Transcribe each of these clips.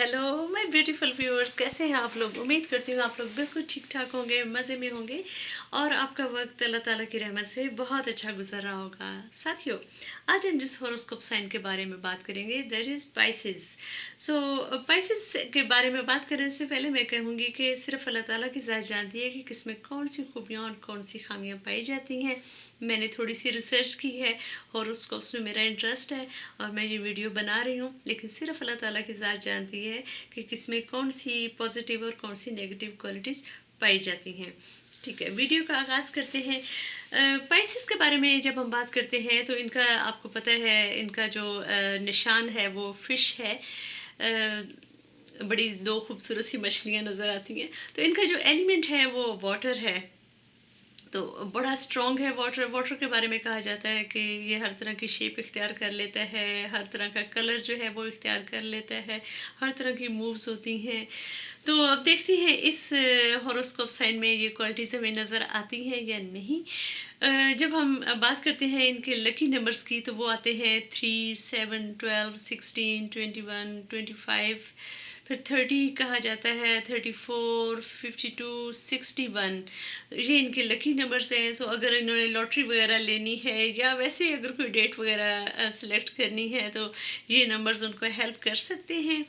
Hello my beautiful viewers, कैसे हैं आप लोग। उम्मीद करती हूँ आप लोग बिल्कुल ठीक ठाक होंगे, मज़े में होंगे और आपका वक्त अल्लाह ताला की रहमत से बहुत अच्छा गुजर रहा होगा। साथियों, आज हम जिस हॉरोस्कोप साइन के बारे में बात करेंगे that is spices. So spices के बारे में बात करने से पहले मैं कहूँगी कि सिर्फ अल्लाह ताला की ज़ात जानती है कि किसमें कौन सी खूबियाँ और कौन सी खामियाँ पाई जाती हैं। मैंने थोड़ी सी रिसर्च की है, हॉरोस्कोप्स में मेरा इंटरेस्ट है और मैं ये वीडियो बना रही हूँ, लेकिन सिर्फ अल्लाह ताला की ज़ात जानती है कि किसमें कौन सी पॉजिटिव और कौन सी नेगेटिव क्वालिटीज़ पाई जाती हैं। ठीक है, वीडियो का आगाज़ करते हैं। स्पाइसेस के बारे में जब हम बात करते हैं तो इनका आपको पता है, इनका जो निशान है वो फ़िश है। बड़ी दो खूबसूरत सी मछलियाँ नज़र आती हैं। तो इनका जो एलिमेंट है वो वाटर है, तो बड़ा स्ट्रॉन्ग है। वाटर के बारे में कहा जाता है कि ये हर तरह की शेप इख्तियार कर लेता है, हर तरह का कलर जो है वो इख्तियार कर लेता है, हर तरह की मूव्स होती हैं। तो अब देखते हैं इस हॉरोस्कोप साइन में ये क्वालिटीज़ हमें नज़र आती हैं या नहीं। जब हम बात करते हैं इनके लकी नंबर्स की तो वो आते हैं 3, 7, 12, 16, 21, 25, फिर 30 कहा जाता है, 34, 52, 61। ये इनके लकी नंबर्स हैं। सो अगर इन्होंने लॉटरी वगैरह लेनी है या वैसे अगर कोई डेट वगैरह सेलेक्ट करनी है तो ये नंबर्स उनको हेल्प कर सकते हैं।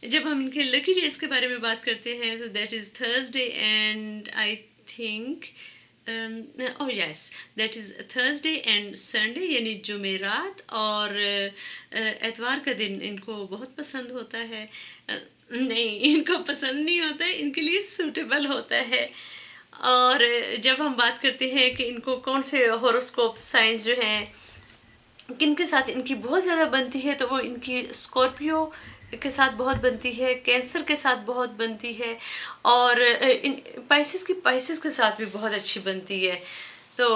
जब हम इनके लकी डेज के बारे में बात करते हैं तो that is Thursday and I think oh yes, that is Thursday and Sunday, यानी जुमेरात और एतवार का दिन इनको बहुत पसंद होता है। नहीं, इनको पसंद नहीं होता है, इनके लिए सूटेबल होता है। और जब हम बात करते हैं कि इनको कौन से हॉरोस्कोप साइंस जो हैं किन के साथ इनकी बहुत ज़्यादा बनती है, तो वो इनकी स्कॉर्पियो के साथ बहुत बनती है, कैंसर के साथ बहुत बनती है और इन पाइसेस के साथ भी बहुत अच्छी बनती है। तो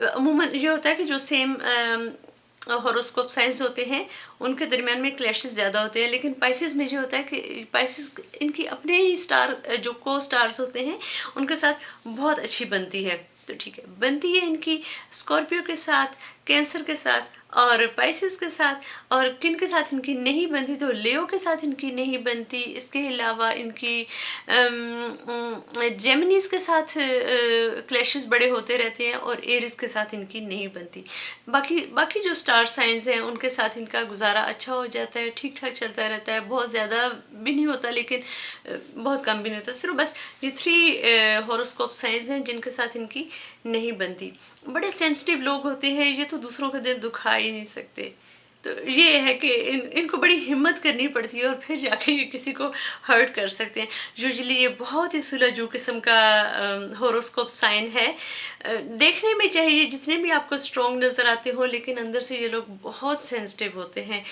अमूमन ये होता है कि जो सेम हॉरोस्कोप साइंस होते हैं उनके दरमियान में क्लैशेस ज़्यादा होते हैं, लेकिन पाइसेस में जो होता है कि पाइसेस इनकी अपने ही स्टार जो को स्टार्स होते हैं उनके साथ बहुत अच्छी बनती है। तो ठीक है, बनती है इनकी स्कॉर्पियो के साथ, कैंसर के साथ और पाइसेस के साथ। और किन के साथ इनकी नहीं बनती, तो लियो के साथ इनकी नहीं बनती। इसके अलावा इनकी जेमिनीज के साथ क्लैशेस बड़े होते रहते हैं और एरिस के साथ इनकी नहीं बनती। बाकी जो स्टार साइंस हैं उनके साथ इनका गुजारा अच्छा हो जाता है, ठीक ठाक चलता रहता है, बहुत ज़्यादा भी नहीं होता लेकिन बहुत कम भी नहीं होता। सिर्फ बस ये 3 हॉरोस्कोप साइंस हैं जिनके साथ इनकी नहीं बनती। बड़े सेंसिटिव लोग होते हैं, ये तो दूसरों का दिल दुखा ही नहीं सकते। तो ये है कि इनको बड़ी हिम्मत करनी पड़ती है और फिर जाके ये किसी को हर्ट कर सकते हैं। यूजुअली ये बहुत ही सुलझू किस्म का हॉरोस्कोप साइन है। देखने में चाहिए जितने भी आपको स्ट्रॉन्ग नज़र आते हो, लेकिन अंदर से ये लोग बहुत सेंसिटिव होते हैं।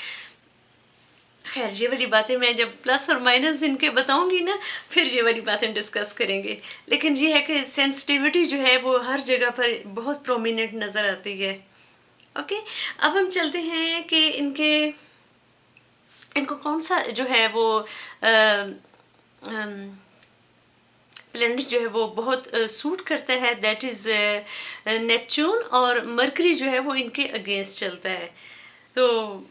खैर, ये वाली बातें मैं जब प्लस और माइनस इनके बताऊंगी ना, फिर ये वाली बातें डिस्कस करेंगे। लेकिन ये है कि सेंसिटिविटी जो है वो हर जगह पर बहुत प्रोमिनेंट नज़र आती है। ओके, अब हम चलते हैं कि इनको कौन सा जो है वो प्लैनेट जो है वो बहुत सूट करता है, दैट इज़ नेपच्यून। और मरकरी जो है वो इनके अगेंस्ट चलता है, तो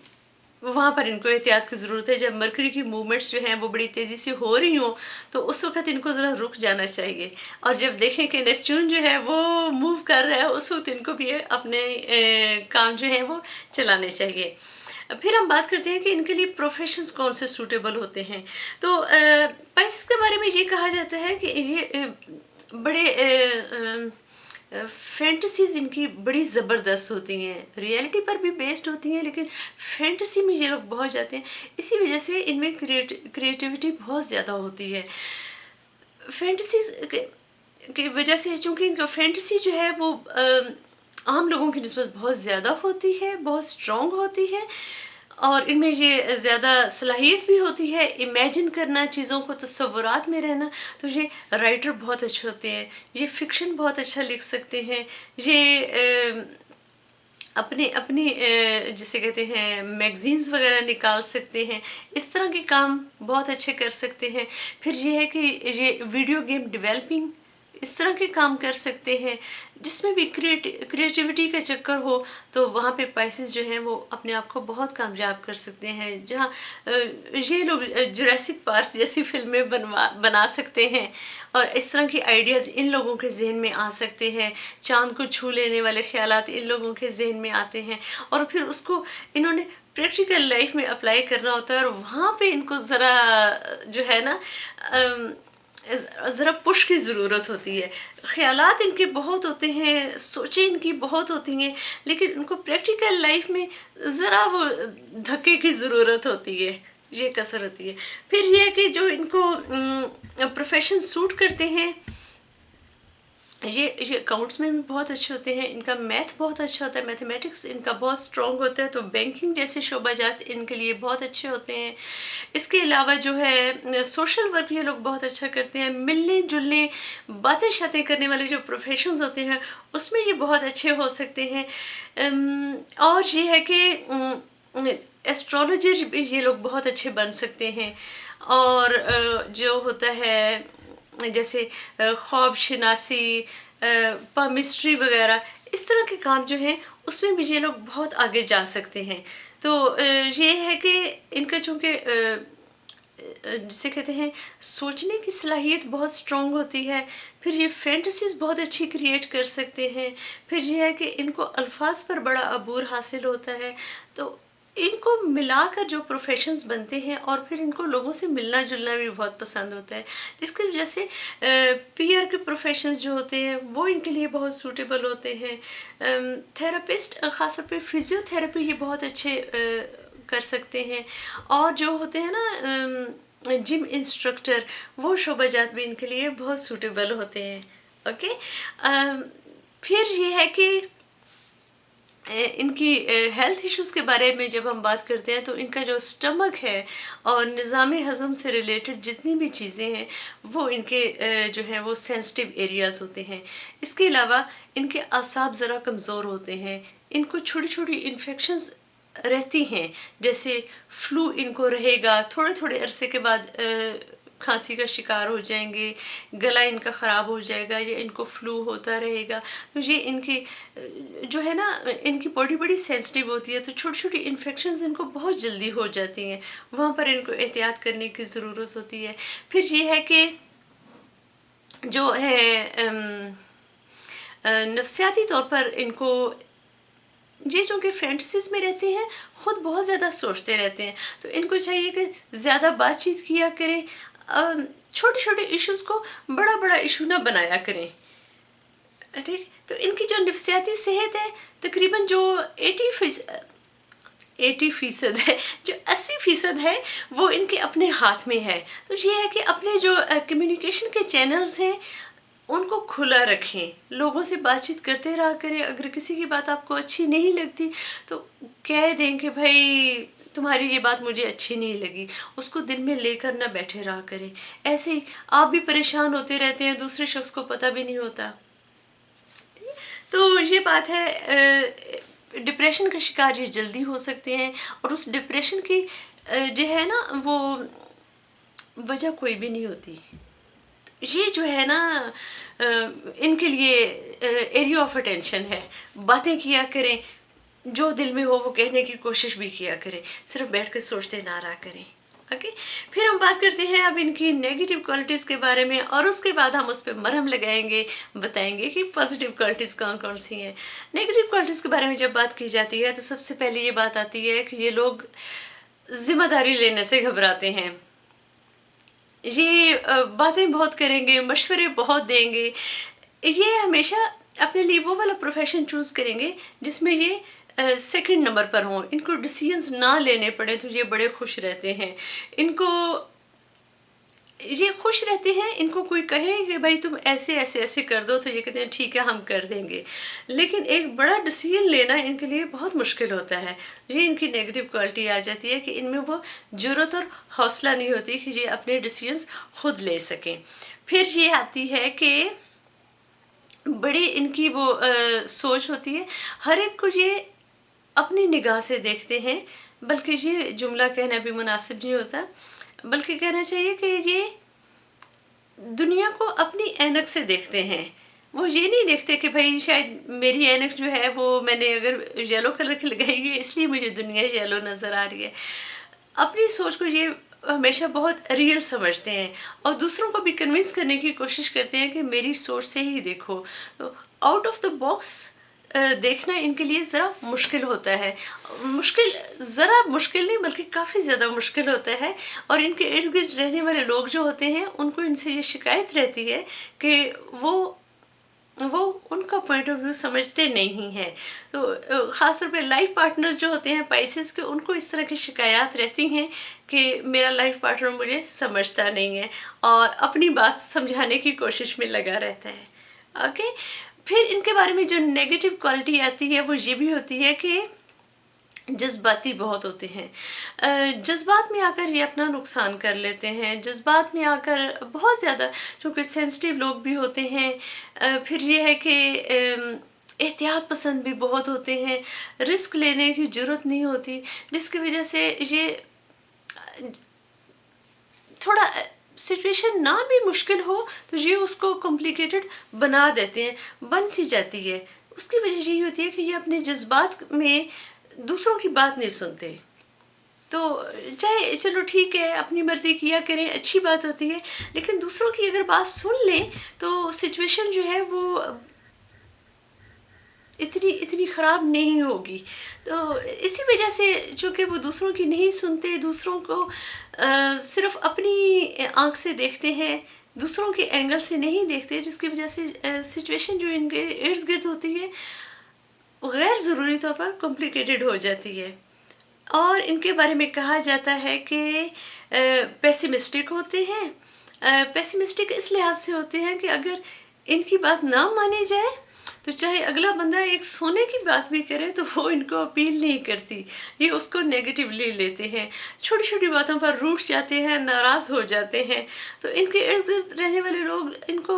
वहाँ पर इनको एहतियात की ज़रूरत है। जब मरकरी की मूवमेंट्स जो हैं वो बड़ी तेज़ी से हो रही हों तो उस वक्त इनको ज़रा रुक जाना चाहिए, और जब देखें कि नेपच्यून जो है वो मूव कर रहा है उस वक्त इनको भी अपने काम जो हैं वो चलाने चाहिए। फिर हम बात करते हैं कि इनके लिए प्रोफेशंस कौन से सूटेबल होते हैं। तो स्पाइसेस के बारे में ये कहा जाता है कि ये बड़े फैंटेसीज इनकी बड़ी ज़बरदस्त होती हैं, रियलिटी पर भी बेस्ड होती हैं, लेकिन फैंटेसी में ये लोग बहुत जाते हैं। इसी वजह से इनमें क्रिएटिविटी बहुत ज़्यादा होती है। फैंटेसीज की वजह से, चूँकि इनका फैंटेसी जो है वो आम लोगों की निस्बत बहुत ज़्यादा होती है, बहुत स्ट्रॉन्ग होती है और इनमें ये ज़्यादा सलाहियत भी होती है इमेजिन करना चीज़ों को, तसव्वुरात में रहना। तो ये राइटर बहुत अच्छे होते हैं, ये फ़िक्शन बहुत अच्छा लिख सकते हैं, ये अपने अपनी जिसे कहते हैं मैगज़ीन्स वगैरह निकाल सकते हैं, इस तरह के काम बहुत अच्छे कर सकते हैं। फिर ये है कि ये वीडियो गेम डेवलपिंग इस तरह के काम कर सकते हैं जिसमें भी क्रिएटिविटी का चक्कर हो, तो वहाँ पे पाइसेस जो हैं वो अपने आप को बहुत कामयाब कर सकते हैं। जहाँ ये लोग जुरासिक पार्क जैसी फिल्में बना सकते हैं और इस तरह की आइडियाज़ इन लोगों के जहन में आ सकते हैं। चांद को छू लेने वाले ख्यालात इन लोगों के जहन में आते हैं और फिर उसको इन्होंने प्रैक्टिकल लाइफ में अप्लाई करना होता है और वहाँ पे इनको ज़रा जो है ना ज़रा पुश की ज़रूरत होती है। ख़यालात इनके बहुत होते हैं, सोचें इनकी बहुत होती हैं, लेकिन उनको प्रैक्टिकल लाइफ में ज़रा वो धक्के की ज़रूरत होती है, ये कसर होती है। फिर ये है कि जो इनको प्रोफेशन सूट करते हैं, ये अकाउंट्स में भी बहुत अच्छे होते हैं, इनका मैथ बहुत अच्छा होता है, मैथमेटिक्स इनका बहुत स्ट्रॉन्ग होता है, तो बैंकिंग जैसे शोबाजात इनके लिए बहुत अच्छे होते हैं। इसके अलावा जो है सोशल वर्क ये लोग बहुत अच्छा करते हैं, मिलने जुलने बातें शातें करने वाले जो प्रोफेशंस होते हैं उसमें ये बहुत अच्छे हो सकते हैं। और ये है कि एस्ट्रोलॉजर भी ये लोग बहुत अच्छे बन सकते हैं। और जो होता है जैसे ख्वाब शनासी, पामिस्ट्री वगैरह, इस तरह के काम जो हैं उसमें भी ये लोग बहुत आगे जा सकते हैं। तो ये है कि इनका चूँकि जिसे कहते हैं सोचने की सलाहियत बहुत स्ट्रॉन्ग होती है, फिर ये फैंटेसीज बहुत अच्छी क्रिएट कर सकते हैं, फिर ये है कि इनको अल्फाज पर बड़ा अबूर हासिल होता है। तो इनको मिलाकर जो प्रोफेशंस बनते हैं और फिर इनको लोगों से मिलना जुलना भी बहुत पसंद होता है, इसकी वजह से पीआर के प्रोफेशंस जो होते हैं वो इनके लिए बहुत सूटेबल होते हैं। थेरेपिस्ट, ख़ासतौर पे फिजियोथेरेपी ये बहुत अच्छे कर सकते हैं। और जो होते हैं ना जिम इंस्ट्रक्टर, वो शोबाजात भी इनके लिए बहुत सूटेबल होते हैं। ओके। फिर ये है कि इनकी हेल्थ इश्यूज़ के बारे में जब हम बात करते हैं तो इनका जो स्टमक है और निज़ाम हज़म से रिलेटेड जितनी भी चीज़ें हैं वो इनके जो हैं वो सेंसिटिव एरियाज़ होते हैं। इसके अलावा इनके असाब ज़रा कमज़ोर होते हैं, इनको छोटी छोटी इन्फेक्शंस रहती हैं, जैसे फ्लू इनको रहेगा, थोड़े थोड़े अरसे के बाद खांसी का शिकार हो जाएंगे, गला इनका ख़राब हो जाएगा या इनको फ्लू होता रहेगा। तो ये इनकी जो है ना इनकी बॉडी बड़ी सेंसिटिव होती है, तो छोटी छोटी इन्फेक्शंस इनको बहुत जल्दी हो जाती हैं, वहाँ पर इनको एहतियात करने की ज़रूरत होती है। फिर ये है कि जो है नफ्सियाती तौर पर इनको ये जो कि फैंटेसीज में रहते हैं खुद बहुत ज़्यादा सोचते रहते हैं, तो इनको चाहिए कि ज़्यादा बातचीत किया करें, छोटे छोटे इश्यूज़ को बड़ा बड़ा इशू ना बनाया करें। ठीक, तो इनकी जो नफ्सियाती सेहत है तकरीबन जो 80% है, जो 80% है वो इनके अपने हाथ में है। तो ये है कि अपने जो कम्युनिकेशन के चैनल्स हैं उनको खुला रखें, लोगों से बातचीत करते रहा करें। अगर किसी की बात आपको अच्छी नहीं लगती तो कह दें कि भाई तुम्हारी ये बात मुझे अच्छी नहीं लगी, उसको दिल में लेकर ना बैठे रहा करें। ऐसे ही आप भी परेशान होते रहते हैं, दूसरे शख्स को पता भी नहीं होता। तो ये बात है, डिप्रेशन का शिकार ये जल्दी हो सकते हैं और उस डिप्रेशन की जो है ना वो वजह कोई भी नहीं होती। ये जो है ना इनके लिए एरिया ऑफ अटेंशन है। बातें किया करें, जो दिल में हो वो कहने की कोशिश भी किया करें, सिर्फ बैठ कर सोचते ना रहा करें। ओके। फिर हम बात करते हैं अब इनकी नेगेटिव क्वालिटीज़ के बारे में और उसके बाद हम उस पर मरहम लगाएंगे, बताएंगे कि पॉजिटिव क्वालिटीज़ कौन कौन सी हैं। नेगेटिव क्वालिटीज़ के बारे में जब बात की जाती है तो सबसे पहले ये बात आती है कि ये लोग जिम्मेदारी लेने से घबराते हैं। ये बातें बहुत करेंगे, मशवरे बहुत देंगे, ये हमेशा अपने लिए वो वाला प्रोफेशन चूज़ करेंगे जिसमें ये सेकंड नंबर पर हों, इनको डिसीजंस ना लेने पड़े तो ये बड़े खुश रहते हैं। इनको ये खुश रहते हैं, इनको कोई कहे कि भाई तुम ऐसे ऐसे ऐसे कर दो तो ये कहते हैं ठीक है हम कर देंगे, लेकिन एक बड़ा डिसीजन लेना इनके लिए बहुत मुश्किल होता है। ये इनकी नेगेटिव क्वालिटी आ जाती है कि इनमें वो जुर्रत और हौसला नहीं होती कि ये अपने डिसीजंस खुद ले सकें। फिर ये आती है कि बड़ी इनकी वो सोच होती है, हर एक को ये अपनी निगाह से देखते हैं, बल्कि ये जुमला कहना भी मुनासिब नहीं होता, बल्कि कहना चाहिए कि ये दुनिया को अपनी ऐनक से देखते हैं। वो ये नहीं देखते कि भई शायद मेरी ऐनक जो है वो मैंने अगर येलो कलर की लगाई हुई है इसलिए मुझे दुनिया येलो नज़र आ रही है। अपनी सोच को ये हमेशा बहुत रियल समझते हैं और दूसरों को भी कन्विंस करने की कोशिश करते हैं कि मेरी सोच से ही देखो। तो आउट ऑफ द बॉक्स देखना इनके लिए ज़रा मुश्किल होता है। मुश्किल ज़रा मुश्किल नहीं बल्कि काफ़ी ज़्यादा मुश्किल होता है और इनके इर्द-गिर्द रहने वाले लोग जो होते हैं उनको इनसे ये शिकायत रहती है कि वो वो उनका पॉइंट ऑफ व्यू समझते नहीं हैं। तो ख़ास तौर पे लाइफ़ पार्टनर्स जो होते हैं पाइसेस के उनको इस तरह की शिकायत रहती हैं कि मेरा लाइफ़ पार्टनर मुझे समझता नहीं है और अपनी बात समझाने की कोशिश में लगा रहता है। ओके? फिर इनके बारे में जो नेगेटिव क्वालिटी आती है वो ये भी होती है कि जज़्बाती बहुत होते हैं। जज़्बात में आकर ये अपना नुकसान कर लेते हैं, जज़्बात में आकर बहुत ज़्यादा चूँकि सेंसिटिव लोग भी होते हैं। फिर ये है कि एहतियात पसंद भी बहुत होते हैं, रिस्क लेने की ज़रूरत नहीं होती, जिसकी वजह से ये थोड़ा सिचुएशन ना भी मुश्किल हो तो ये उसको कॉम्प्लिकेटेड बना देते हैं, बन सी जाती है। उसकी वजह यही होती है कि ये अपने जज़्बात में दूसरों की बात नहीं सुनते। तो चाहे चलो ठीक है अपनी मर्ज़ी किया करें, अच्छी बात होती है, लेकिन दूसरों की अगर बात सुन लें तो सिचुएशन जो है वो इतनी इतनी ख़राब नहीं होगी। तो इसी वजह से चूँकि वो दूसरों की नहीं सुनते, दूसरों को सिर्फ़ अपनी आँख से देखते हैं, दूसरों के एंगल से नहीं देखते, जिसकी वजह से सिचुएशन जो इनके इर्द-गिर्द होती है, गैर ज़रूरी तौर पर कॉम्प्लिकेटेड हो जाती है। और इनके बारे में कहा जाता है कि पेसिमिस्टिक होते हैं। पेसिमिस्टिक इस लिहाज से होते हैं कि अगर इनकी बात ना मानी जाए तो चाहे अगला बंदा एक सोने की बात भी करे तो वो इनको अपील नहीं करती, ये उसको नेगेटिवली लेते हैं, छोटी छोटी बातों पर रूठ जाते हैं, नाराज़ हो जाते हैं। तो इनके इर्द गिर्द रहने वाले लोग इनको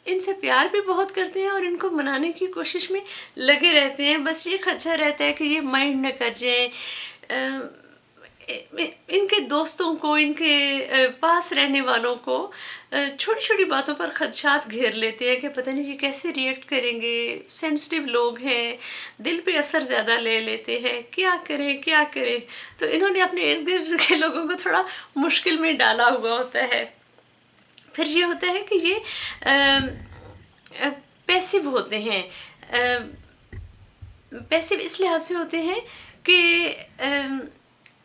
इनसे प्यार भी बहुत करते हैं और इनको मनाने की कोशिश में लगे रहते हैं। बस ये खदशा रहता है कि ये माइंड न कर जाएँ। इनके दोस्तों को, इनके पास रहने वालों को छोटी-छोटी बातों पर खदशात घेर लेते हैं कि पता नहीं ये कैसे रिएक्ट करेंगे, सेंसिटिव लोग हैं, दिल पे असर ज़्यादा ले लेते हैं, क्या करें, क्या करें? तो इन्होंने अपने इर्द-गिर्द के लोगों को थोड़ा मुश्किल में डाला हुआ होता है। फिर ये होता है कि ये पैसिव होते हैं। पैसिव इस लिहाज से होते हैं कि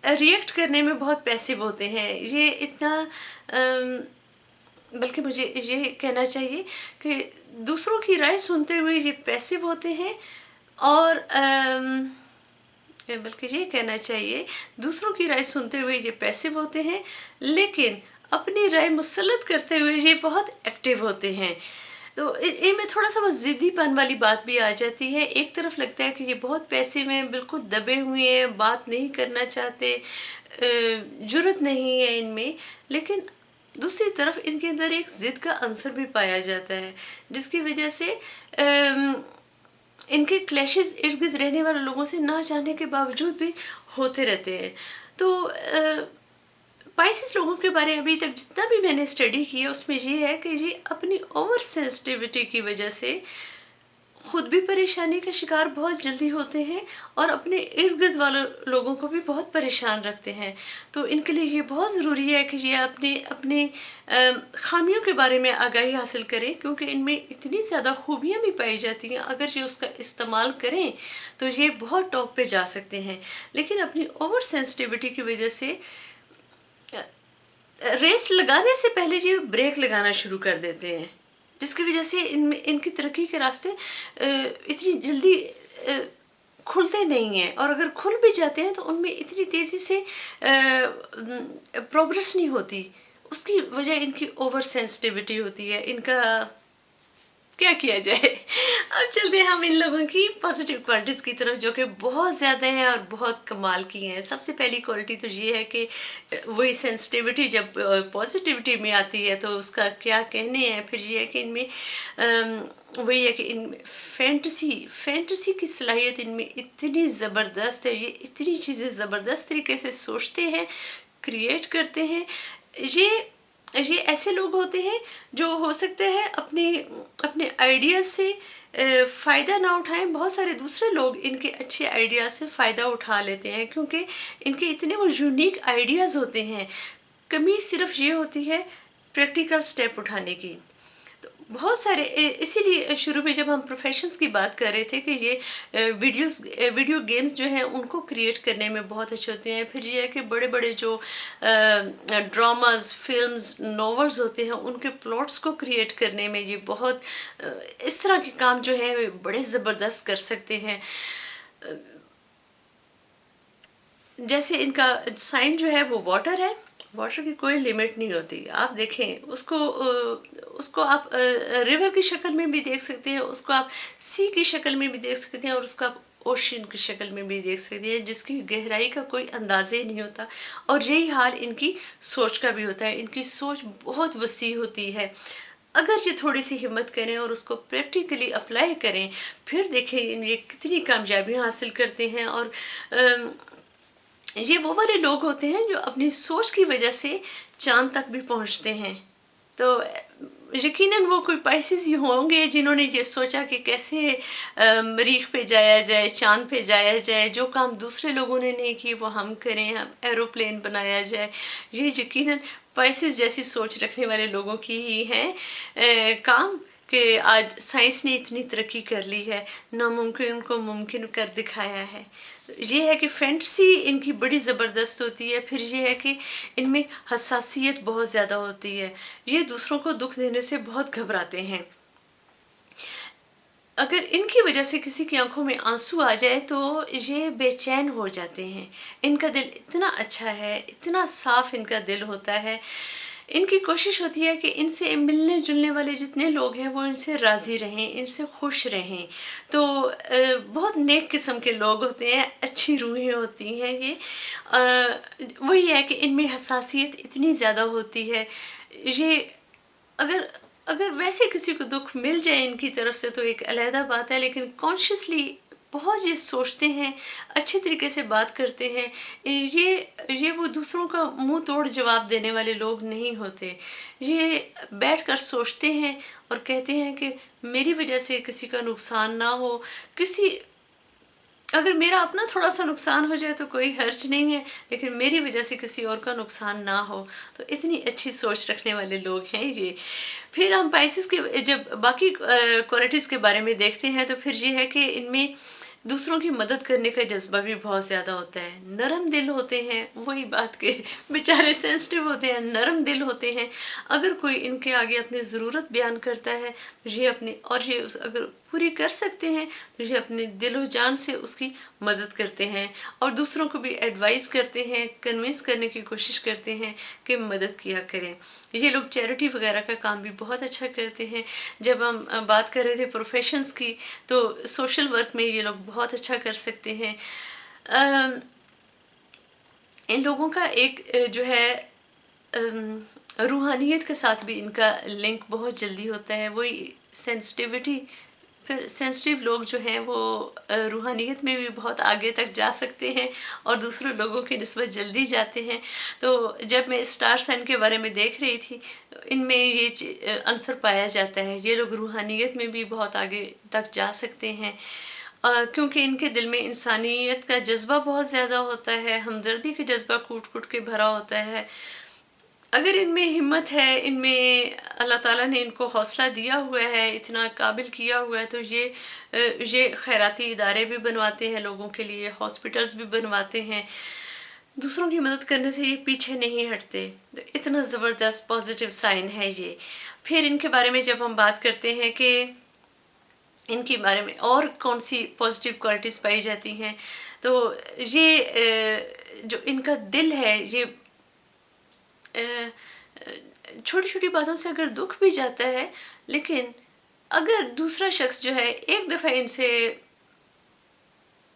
रिएक्ट करने में बहुत पैसिव होते हैं। ये इतना बल्कि मुझे ये कहना चाहिए कि दूसरों की राय सुनते हुए ये पैसिव होते हैं और बल्कि ये कहना चाहिए दूसरों की राय सुनते हुए ये पैसिव होते हैं, लेकिन अपनी राय मुसल्लत करते हुए ये बहुत एक्टिव होते हैं। तो इनमें थोड़ा-सा वो ज़िद्दीपन वाली बात भी आ जाती है। एक तरफ लगता है कि ये बहुत पैसिव हैं, बिल्कुल दबे हुए हैं, बात नहीं करना चाहते, जुर्अत नहीं है इनमें, लेकिन दूसरी तरफ इनके अंदर एक ज़िद का अंसर भी पाया जाता है, जिसकी वजह से इनके क्लैशेस इर्द-गिर्द रहने वाले लोगों से ना चाहने के बावजूद भी होते रहते हैं। तो पाइसेस लोगों के बारे में अभी तक जितना भी मैंने स्टडी किया उसमें ये है कि ये अपनी ओवर सेंसिटिविटी की वजह से खुद भी परेशानी का शिकार बहुत जल्दी होते हैं और अपने इर्द गिर्द वाले लोगों को भी बहुत परेशान रखते हैं। तो इनके लिए ये बहुत ज़रूरी है कि ये अपने अपने खामियों के बारे में आगाही हासिल करें, क्योंकि इनमें इतनी ज़्यादा खूबियाँ भी पाई जाती हैं, अगर ये उसका इस्तेमाल करें तो ये बहुत टॉप पे जा सकते हैं। लेकिन अपनी ओवर सेंसिटिविटी की वजह से रेस लगाने से पहले ये ब्रेक लगाना शुरू कर देते हैं, जिसकी वजह से इनमें इनकी तरक्की के रास्ते इतनी जल्दी खुलते नहीं हैं, और अगर खुल भी जाते हैं तो उनमें इतनी तेज़ी से प्रोग्रेस नहीं होती। उसकी वजह इनकी ओवर सेंसिटिविटी होती है। इनका क्या किया जाए? अब चलते हैं हम इन लोगों की पॉजिटिव क्वालिटीज़ की तरफ, जो कि बहुत ज़्यादा हैं और बहुत कमाल की हैं। सबसे पहली क्वालिटी तो ये है कि वही सेंसिटिविटी जब पॉजिटिविटी में आती है तो उसका क्या कहने हैं। फिर ये है कि इनमें वही है कि इनमें फैंटेसी की सलाहियत इनमें इतनी ज़बरदस्त है। ये इतनी चीज़ें ज़बरदस्त तरीके से सोचते हैं, क्रिएट करते हैं। ये یہ ایسے لوگ ہوتے ہیں جو ہو سکتا ہے اپنے آئیڈیاز سے فائدہ نہ اٹھائیں، بہت سارے دوسرے لوگ ان کے اچھے آئیڈیاز سے فائدہ اٹھا لیتے ہیں، کیونکہ ان کے اتنے وہ یونیک آئیڈیاز ہوتے ہیں۔ کمی صرف یہ ہوتی ہے پریکٹیکل سٹیپ اٹھانے کی۔ تو بہت سارے اسی لیے شروع میں جب ہم پروفیشنز کی بات کر رہے تھے کہ یہ ویڈیو گیمز جو ہیں ان کو کریٹ کرنے میں بہت اچھے ہوتے ہیں، پھر یہ ہے کہ بڑے بڑے جو ڈراماز، فلمز، ناولز ہوتے ہیں ان کے پلاٹس کو کریٹ کرنے میں یہ بہت اس طرح کے کام جو ہے بڑے زبردست کر سکتے ہیں۔ جیسے ان کا سائن جو ہے وہ واٹر ہے، واٹر کی کوئی لمٹ نہیں ہوتی، آپ دیکھیں اس کو آپ ریور کی شکل میں بھی دیکھ سکتے ہیں، اس کو آپ سی کی شکل میں بھی دیکھ سکتے ہیں، اور اس کو آپ اوشین کی شکل میں بھی دیکھ سکتے ہیں، جس کی گہرائی کا کوئی اندازے نہیں ہوتا۔ اور یہی حال ان کی سوچ کا بھی ہوتا ہے، ان کی سوچ بہت وسیع ہوتی ہے۔ اگر یہ تھوڑی سی ہمت کریں اور اس کو پریکٹیکلی اپلائی کریں، پھر دیکھیں یہ کتنی کامیابیاں حاصل کرتے ہیں۔ اور یہ وہ والے لوگ ہوتے ہیں جو اپنی سوچ کی وجہ سے چاند تک بھی پہنچتے ہیں۔ تو یقیناً وہ کوئی پائسیز ہی ہوں گے جنہوں نے یہ سوچا کہ کیسے مریخ پہ جایا جائے، چاند پہ جایا جائے، جو کام دوسرے لوگوں نے نہیں کی وہ ہم کریں، ہم ایروپلین بنایا جائے۔ یہ یقیناً پائسیز جیسی سوچ رکھنے والے لوگوں کی ہی ہیں کام، کہ آج سائنس نے اتنی ترقی کر لی ہے، ناممکن کو ممکن کر دکھایا ہے۔ یہ ہے کہ فینٹسی ان کی بڑی زبردست ہوتی ہے، پھر یہ ہے کہ ان میں حساسیت بہت زیادہ ہوتی ہے، یہ دوسروں کو دکھ دینے سے بہت گھبراتے ہیں۔ اگر ان کی وجہ سے کسی کی آنکھوں میں آنسو آ جائے تو یہ بے چین ہو جاتے ہیں۔ ان کا دل اتنا اچھا ہے، اتنا صاف ان کا دل ہوتا ہے، ان کی کوشش ہوتی ہے کہ ان سے ملنے جلنے والے جتنے لوگ ہیں وہ ان سے راضی رہیں، ان سے خوش رہیں۔ تو بہت نیک قسم کے لوگ ہوتے ہیں، اچھی روحیں ہوتی ہیں یہ۔ وہی ہے کہ ان میں حساسیت اتنی زیادہ ہوتی ہے۔ یہ اگر ویسے کسی کو دکھ مل جائے ان کی طرف سے تو ایک علیحدہ بات ہے، لیکن کانشیسلی بہت یہ سوچتے ہیں، اچھے طریقے سے بات کرتے ہیں۔ یہ وہ دوسروں کا منہ توڑ جواب دینے والے لوگ نہیں ہوتے، یہ بیٹھ کر سوچتے ہیں اور کہتے ہیں کہ میری وجہ سے کسی کا نقصان نہ ہو، اگر میرا اپنا تھوڑا سا نقصان ہو جائے تو کوئی حرج نہیں ہے، لیکن میری وجہ سے کسی اور کا نقصان نہ ہو۔ تو اتنی اچھی سوچ رکھنے والے لوگ ہیں یہ۔ پھر ہم پائسیز کے جب باقی کوالٹیز کے بارے میں دیکھتے ہیں تو پھر یہ ہے کہ ان میں دوسروں کی مدد کرنے کا جذبہ بھی بہت زیادہ ہوتا ہے، نرم دل ہوتے ہیں، وہی بات کہ بیچارے سینسٹیو ہوتے ہیں، نرم دل ہوتے ہیں۔ اگر کوئی ان کے آگے اپنی ضرورت بیان کرتا ہے تو یہ اگر پوری کر سکتے ہیں تو یہ اپنے دل و جان سے اس کی مدد کرتے ہیں، اور دوسروں کو بھی ایڈوائز کرتے ہیں، کنونس کرنے کی کوشش کرتے ہیں کہ مدد کیا کریں۔ یہ لوگ چیریٹی وغیرہ کا کام بھی بہت اچھا کرتے ہیں۔ جب ہم بات کر رہے تھے پروفیشنز کی تو سوشل ورک میں یہ لوگ بہت اچھا کر سکتے ہیں۔ ان لوگوں کا ایک جو ہے روحانیت کے ساتھ بھی ان کا لنک بہت جلدی ہوتا ہے، وہی سینسٹیوٹی۔ پھر سینسٹیو لوگ جو ہیں وہ روحانیت میں بھی بہت آگے تک جا سکتے ہیں اور دوسرے لوگوں کی نسبت جلدی جاتے ہیں۔ تو جب میں اسٹار سائن کے بارے میں دیکھ رہی تھی ان میں یہ عنصر پایا جاتا ہے، یہ لوگ روحانیت میں بھی بہت آگے تک جا سکتے ہیں، کیونکہ ان کے دل میں انسانیت کا جذبہ بہت زیادہ ہوتا ہے، ہمدردی کا جذبہ کوٹ کوٹ کے بھرا ہوتا ہے۔ اگر ان میں ہمت ہے، ان میں اللہ تعالیٰ نے ان کو حوصلہ دیا ہوا ہے، اتنا قابل کیا ہوا ہے، تو یہ خیراتی ادارے بھی بنواتے ہیں لوگوں کے لیے، ہاسپٹلز بھی بنواتے ہیں، دوسروں کی مدد کرنے سے یہ پیچھے نہیں ہٹتے۔ تو اتنا زبردست پازیٹیو سائن ہے یہ۔ پھر ان کے بارے میں جب ہم بات کرتے ہیں کہ ان کے بارے میں اور کون سی پازیٹیو کوالٹیز پائی جاتی ہیں، تو یہ جو ان کا دل ہے، یہ چھوٹی چھوٹی باتوں سے اگر دکھ بھی جاتا ہے، لیکن اگر دوسرا شخص جو ہے ایک دفعہ ان سے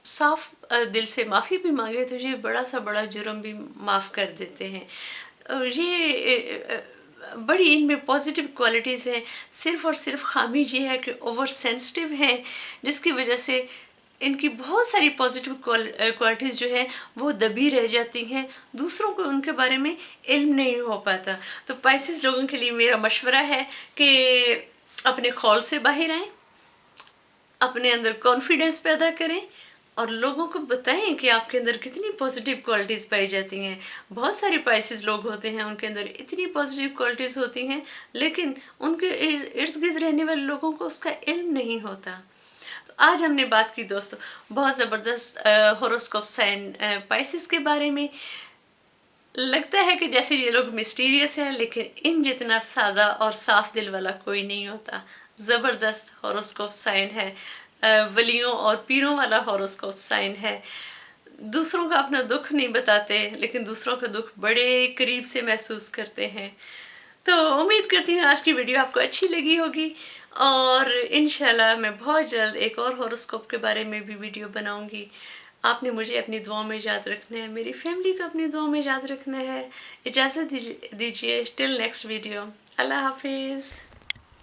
صاف دل سے معافی بھی مانگے تو یہ بڑا سا بڑا جرم بھی معاف کر دیتے ہیں۔ اور یہ بڑی ان میں پازیٹیو کوالٹیز ہیں۔ صرف اور صرف خامی یہ ہے کہ اوور سینسٹیو ہیں، جس کی وجہ سے ان کی بہت ساری پازیٹیو کوالٹیز جو ہیں وہ دبی رہ جاتی ہیں، دوسروں کو ان کے بارے میں علم نہیں ہو پاتا۔ تو پائسیز لوگوں کے لیے میرا مشورہ ہے کہ اپنے خول سے باہر آئیں، اپنے اندر کانفیڈنس پیدا کریں اور لوگوں کو بتائیں کہ آپ کے اندر کتنی پازیٹیو کوالٹیز پائی جاتی ہیں۔ بہت سارے پائسیز لوگ ہوتے ہیں، ان کے اندر اتنی پازیٹیو کوالٹیز ہوتی ہیں، لیکن ان کے ارد گرد رہنے والے لوگوں کو اس کا علم نہیں ہوتا۔ تو آج ہم نے بات کی دوستو بہت زبردست ہوروسکوپ سائن پائسیز کے بارے میں۔ لگتا ہے کہ جیسے یہ لوگ مسٹیریس ہیں، لیکن ان جتنا سادہ اور صاف دل والا کوئی نہیں ہوتا۔ زبردست ہوروسکوپ سائن ہے، ولیوں اور پیروں والا ہوروسکوپ سائن ہے۔ دوسروں کا اپنا دکھ نہیں بتاتے، لیکن دوسروں کا دکھ بڑے قریب سے محسوس کرتے ہیں۔ تو امید کرتی ہوں آج کی ویڈیو آپ کو اچھی لگی ہوگی، اور انشاءاللہ میں بہت جلد ایک اور ہوروسکوپ کے بارے میں بھی ویڈیو بناؤں گی۔ آپ نے مجھے اپنی دعاؤں میں یاد رکھنا ہے، میری فیملی کو اپنی دعاؤں میں یاد رکھنا ہے۔ اجازت دیجیے ٹل نیکسٹ ویڈیو۔ اللہ حافظ۔